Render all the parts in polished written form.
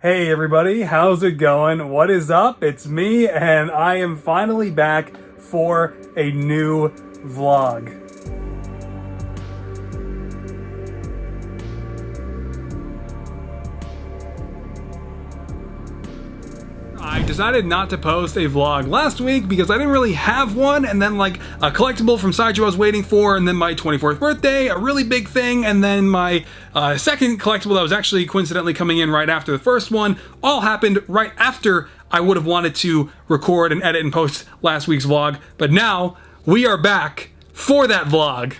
Hey everybody, how's it going? What is up? It's me, and I am finally back for a new vlog. I decided not to post a vlog last week because I didn't really have one, and then like a collectible from Sideshow I was waiting for, and then my 24th birthday, a really big thing, and then my second collectible that was actually coincidentally coming in right after the first one, all happened right after I would have wanted to record and edit and post last week's vlog, but now we are back for that vlog.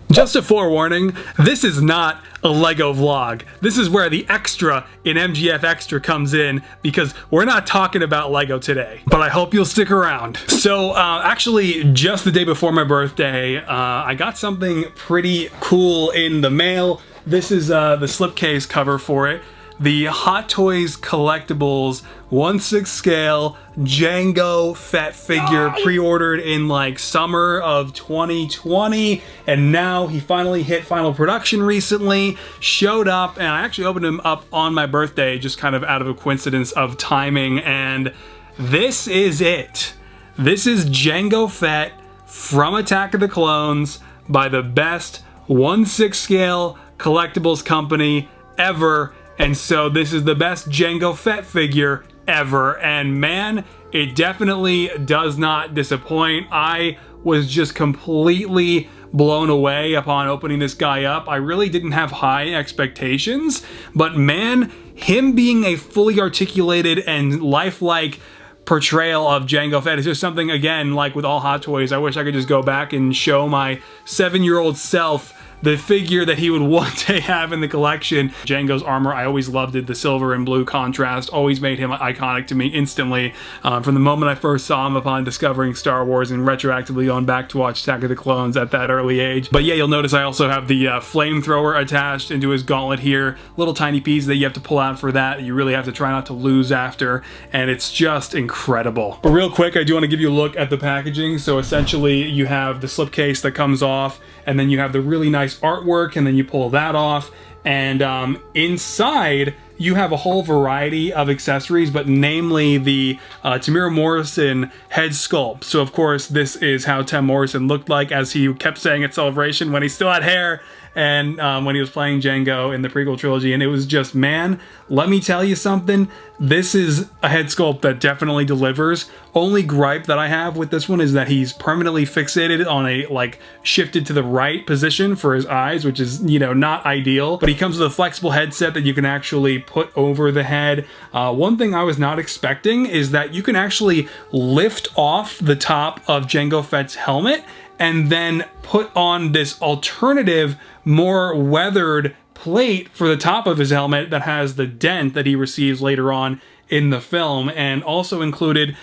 Just a forewarning, this is not a Lego vlog. This is where the extra in MGF Extra comes in, because we're not talking about Lego today, but I hope you'll stick around. So actually, just the day before my birthday, I got something pretty cool in the mail. This is the slipcase cover for it. The Hot Toys Collectibles 1/6 scale Jango Fett figure, pre-ordered in like summer of 2020, and now he finally hit final production recently, showed up, and I actually opened him up on my birthday, just kind of out of a coincidence of timing, and this is it. This is Jango Fett from Attack of the Clones by the best 1/6 scale collectibles company ever. And so this is the best Jango Fett figure ever, and man, it definitely does not disappoint. I was just completely blown away upon opening this guy up. I really didn't have high expectations, but man, him being a fully articulated and lifelike portrayal of Jango Fett is just something, again, like with all Hot Toys, I wish I could just go back and show my 7-year-old self the figure that he would one day have in the collection. Jango's armor, I always loved it. The silver and blue contrast always made him iconic to me instantly. From the moment I first saw him upon discovering Star Wars and retroactively going back to watch Attack of the Clones at that early age. But yeah, you'll notice I also have the flamethrower attached into his gauntlet here. Little tiny piece that you have to pull out for that. You really have to try not to lose after, and it's just incredible. But real quick, I do want to give you a look at the packaging. So essentially, you have the slipcase that comes off, and then you have the really nice artwork, and then you pull that off, and inside you have a whole variety of accessories, but namely the Temuera Morrison head sculpt. So of course this is how Tem Morrison looked like, as he kept saying at Celebration when he still had hair, and when he was playing Jango in the prequel trilogy, and it was just, man, let me tell you something, this is a head sculpt that definitely delivers. Only gripe that I have with this one is that he's permanently fixated on a, like, shifted to the right position for his eyes, which is, you know, not ideal, but he comes with a flexible headset that you can actually put over the head. One thing I was not expecting is that you can actually lift off the top of Jango Fett's helmet and then put on this alternative, more weathered plate for the top of his helmet that has the dent that he receives later on in the film. And also included,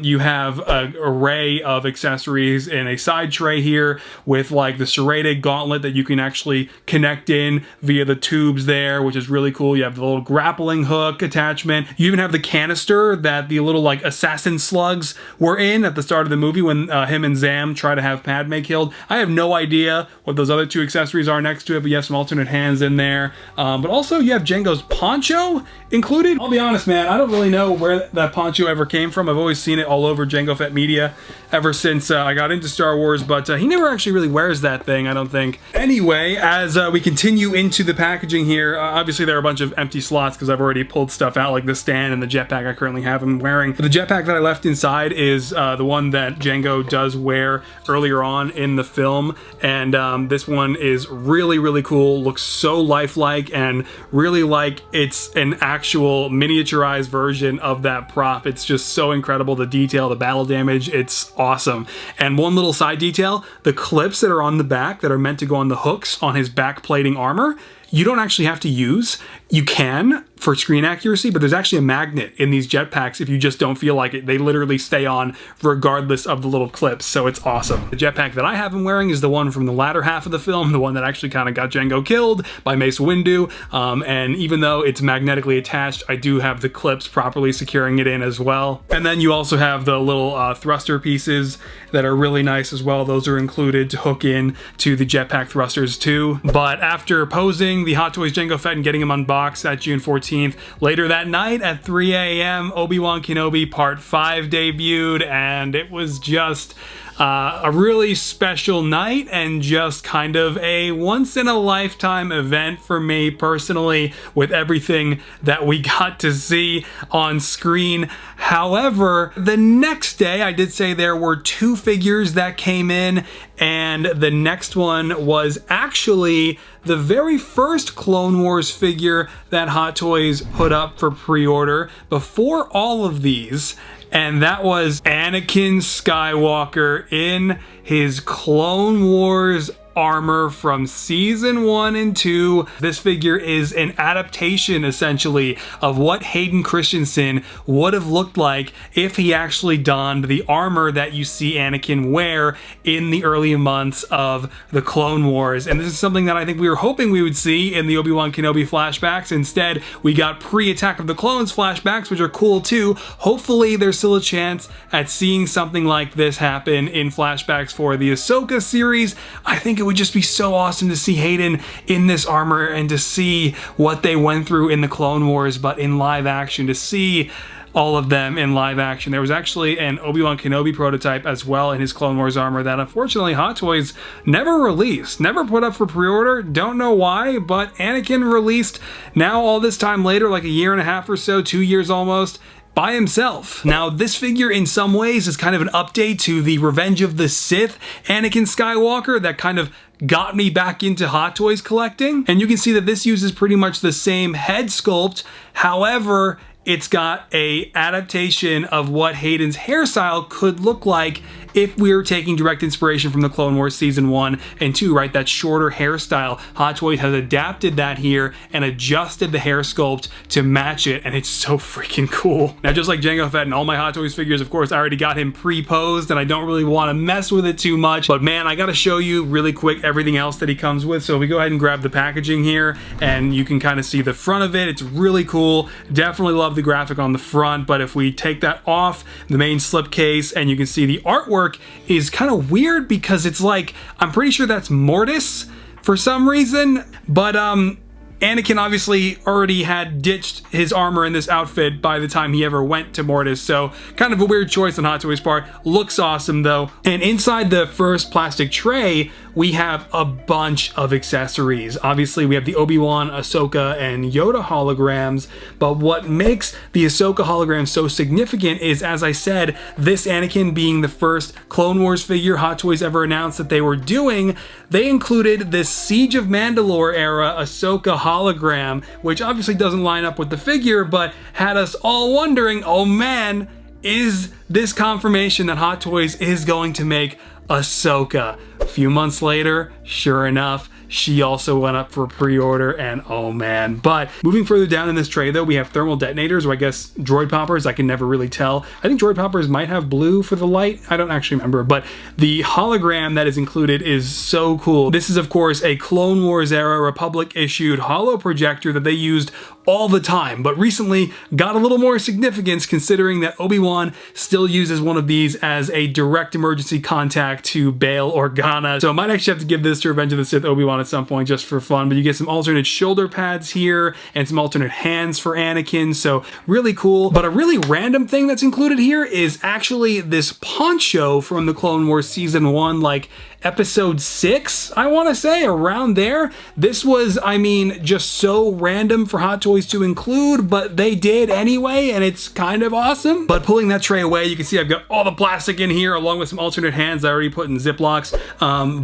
you have an array of accessories in a side tray here with like the serrated gauntlet that you can actually connect in via the tubes there, which is really cool. You have the little grappling hook attachment. You even have the canister that the little like assassin slugs were in at the start of the movie when him and Zam try to have Padme killed. I have no idea what those other two accessories are next to it, but you have some alternate hands in there. But also you have Jango's poncho included. I'll be honest, man, I don't really know where that poncho ever came from. I've always seen it all over Jango Fett media ever since I got into Star Wars, but he never actually really wears that thing, I don't think. Anyway, as we continue into the packaging here, obviously there are a bunch of empty slots because I've already pulled stuff out, like the stand and the jetpack I currently have him wearing. But the jetpack that I left inside is the one that Jango does wear earlier on in the film, and this one is really, really cool. Looks so lifelike and really like it's an actual miniaturized version of that prop. It's just so incredible, the detail, the battle damage, it's awesome. And one little side detail, the clips that are on the back that are meant to go on the hooks on his back plating armor, you don't actually have to use. You can for screen accuracy, but there's actually a magnet in these jetpacks if you just don't feel like it. They literally stay on regardless of the little clips, so it's awesome. The jetpack that I have him wearing is the one from the latter half of the film, the one that actually kind of got Jango killed by Mace Windu, and even though it's magnetically attached, I do have the clips properly securing it in as well. And then you also have the little thruster pieces that are really nice as well. Those are included to hook in to the jetpack thrusters too. But after posing watching the Hot Toys Jango Fett and getting him unboxed at June 14th. Later that night at 3 a.m., Obi-Wan Kenobi Part 5 debuted, and it was just a really special night and just kind of a once-in-a-lifetime event for me personally, with everything that we got to see on screen. However, the next day, I did say there were 2 figures that came in, and the next one was actually the very first Clone Wars figure that Hot Toys put up for pre-order before all of these. And that was Anakin Skywalker in his Clone Wars armor from season 1 and 2. This figure is an adaptation essentially of what Hayden Christensen would have looked like if he actually donned the armor that you see Anakin wear in the early months of the Clone Wars. And this is something that I think we were hoping we would see in the Obi-Wan Kenobi flashbacks. Instead, we got pre-Attack of the Clones flashbacks, which are cool too. Hopefully there's still a chance at seeing something like this happen in flashbacks for the Ahsoka series. I think it would just be so awesome to see Hayden in this armor and to see what they went through in the Clone Wars, but in live action, to see all of them in live action. There was actually an Obi-Wan Kenobi prototype as well in his Clone Wars armor that unfortunately Hot Toys never released, never put up for pre-order. Don't know why, but Anakin released now all this time later, like a year and a half or so, 2 years almost, by himself. Now, this figure in some ways is kind of an update to the Revenge of the Sith Anakin Skywalker that kind of got me back into Hot Toys collecting. And you can see that this uses pretty much the same head sculpt. However, it's got a adaptation of what Hayden's hairstyle could look like if we were taking direct inspiration from the Clone Wars Season 1 and 2, right? That shorter hairstyle. Hot Toys has adapted that here and adjusted the hair sculpt to match it, and it's so freaking cool. Now, just like Jango Fett and all my Hot Toys figures, of course, I already got him pre-posed, and I don't really want to mess with it too much, but man, I gotta show you really quick everything else that he comes with. So if we go ahead and grab the packaging here, and you can kind of see the front of it, it's really cool. Definitely love the graphic on the front, but if we take that off, the main slipcase, and you can see the artwork is kind of weird because it's like, I'm pretty sure that's Mortis for some reason, but Anakin obviously already had ditched his armor in this outfit by the time he ever went to Mortis, so kind of a weird choice on Hot Toys' part. Looks awesome though. And inside the first plastic tray, we have a bunch of accessories. Obviously, we have the Obi-Wan, Ahsoka, and Yoda holograms, but what makes the Ahsoka hologram so significant is, as I said, this Anakin being the first Clone Wars figure Hot Toys ever announced that they were doing. They included this Siege of Mandalore era Ahsoka hologram, which obviously doesn't line up with the figure, but had us all wondering, oh man, is this confirmation that Hot Toys is going to make Ahsoka? A few months later, sure enough, she also went up for pre-order, and oh man. But moving further down in this tray though, we have thermal detonators, or I guess droid poppers. I can never really tell. I think droid poppers might have blue for the light. I don't actually remember, but the hologram that is included is so cool. This is of course a Clone Wars era Republic issued holo projector that they used all the time, but recently got a little more significance considering that Obi-Wan still uses one of these as a direct emergency contact to Bail Organa. So I might actually have to give this to Revenge of the Sith Obi-Wan at some point just for fun, but you get some alternate shoulder pads here and some alternate hands for Anakin, so really cool. But a really random thing that's included here is actually this poncho from the Clone Wars Season 1, like episode 6, I want to say, around there. This was, I mean, just so random for Hot Toys to include, but they did anyway, and it's kind of awesome. But pulling that tray away, you can see I've got all the plastic in here, along with some alternate hands I already put in Ziplocs.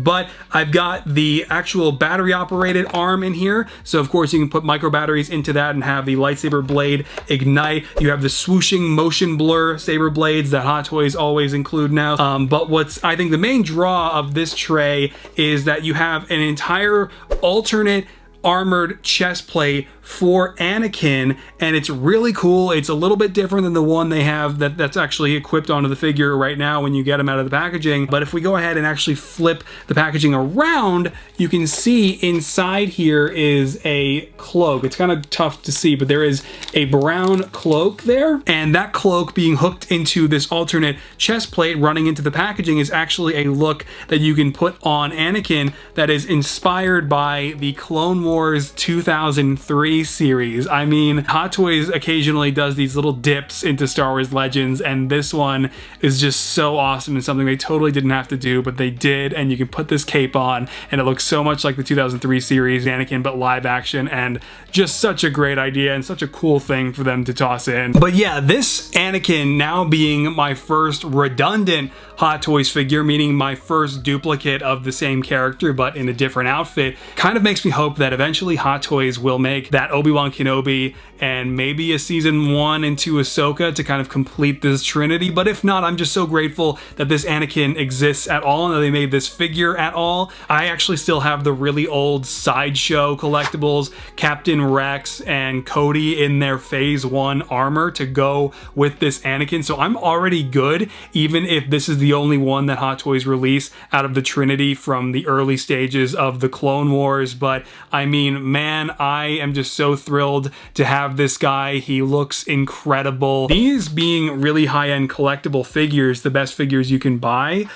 But I've got the actual battery-operated arm in here, so of course you can put micro batteries into that and have the lightsaber blade ignite. You have the swooshing motion blur saber blades that Hot Toys always include now. But what's, I think, the main draw of this tray is that you have an entire alternate armored chest plate for Anakin, and it's really cool. It's a little bit different than the one they have that's actually equipped onto the figure right now when you get him out of the packaging. But if we go ahead and actually flip the packaging around, you can see inside here is a cloak. It's kind of tough to see, but there is a brown cloak there, and that cloak being hooked into this alternate chest plate running into the packaging is actually a look that you can put on Anakin that is inspired by the Clone Wars 2003 series. I mean, Hot Toys occasionally does these little dips into Star Wars Legends, and this one is just so awesome and something they totally didn't have to do, but they did. And you can put this cape on and it looks so much like the 2003 series Anakin, but live action, and just such a great idea and such a cool thing for them to toss in. But yeah, this Anakin now being my first redundant Hot Toys figure, meaning my first duplicate of the same character but in a different outfit, kind of makes me hope that eventually Hot Toys will make that Obi-Wan Kenobi and maybe a season 1 and 2 Ahsoka to kind of complete this trinity. But if not, I'm just so grateful that this Anakin exists at all and that they made this figure at all. I actually still have the really old Sideshow collectibles, Captain Rex and Cody in their Phase 1 armor to go with this Anakin, so I'm already good, even if this is the only one that Hot Toys release out of the trinity from the early stages of the Clone Wars. But I mean, man, I am just so thrilled to have this guy. He looks incredible. These being really high-end collectible figures, the best figures you can buy,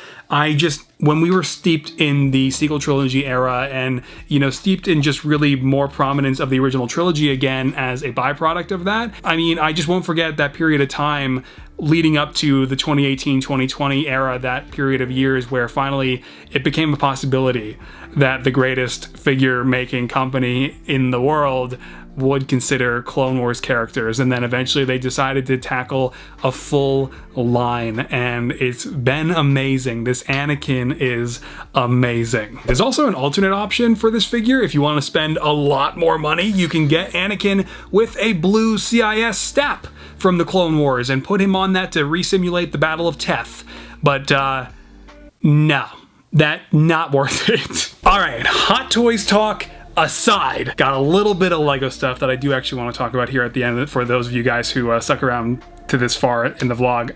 when we were steeped in the sequel trilogy era and, you know, steeped in just really more prominence of the original trilogy again as a byproduct of that, I mean, I just won't forget that period of time leading up to the 2018-2020 era, that period of years where finally it became a possibility that the greatest figure making company in the world would consider Clone Wars characters, and then eventually they decided to tackle a full line, and it's been amazing. This Anakin is amazing. There's also an alternate option for this figure. If you want to spend a lot more money, you can get Anakin with a blue CIS stap from the Clone Wars and put him on that to re-simulate the Battle of Teth. But no, that not worth it. All right, Hot Toys talk aside, got a little bit of Lego stuff that I do actually want to talk about here at the end for those of you guys who stuck around to this far in the vlog.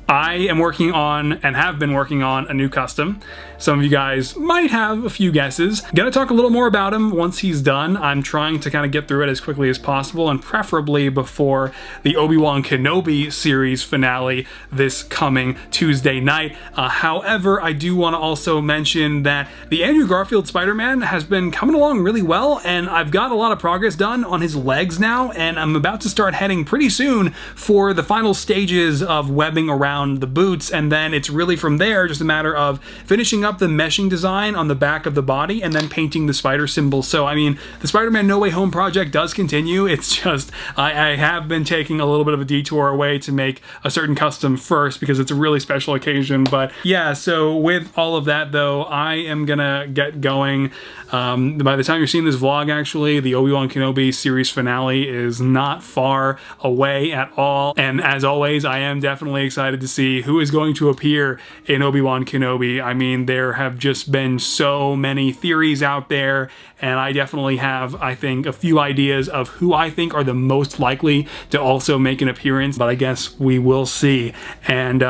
I am working on, and have been working on, a new custom. Some of you guys might have a few guesses. Gonna talk a little more about him once he's done. I'm trying to kind of get through it as quickly as possible, and preferably before the Obi-Wan Kenobi series finale this coming Tuesday night. However, I do want to also mention that the Andrew Garfield Spider-Man has been coming along really well, and I've got a lot of progress done on his legs now, and I'm about to start heading pretty soon for the final stages of webbing around the boots, and then it's really from there just a matter of finishing up the meshing design on the back of the body and then painting the spider symbol. So I mean, the Spider-Man No Way Home project does continue. It's just I have been taking a little bit of a detour away to make a certain custom first because it's a really special occasion. But yeah, so with all of that though, I am gonna get going. By the time you're seeing this vlog, actually, the Obi-Wan Kenobi series finale is not far away at all. And as always, I am definitely excited to see who is going to appear in Obi-Wan Kenobi. I mean, there have just been so many theories out there, and I definitely have, I think, a few ideas of who I think are the most likely to also make an appearance, but I guess we will see. And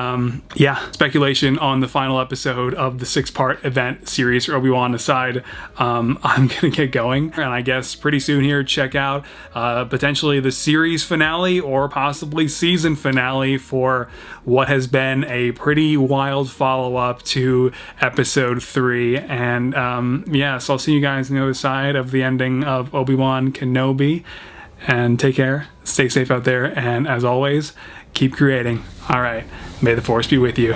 yeah, speculation on the final episode of the 6-part event series for Obi-Wan aside, I'm gonna get going, and I guess pretty soon here check out potentially the series finale or possibly season finale for what has been a pretty wild follow-up to episode 3. And yeah, so I'll see you guys on the other side of the ending of Obi-Wan Kenobi, and take care, stay safe out there, and as always, keep creating. All right, may the Force be with you.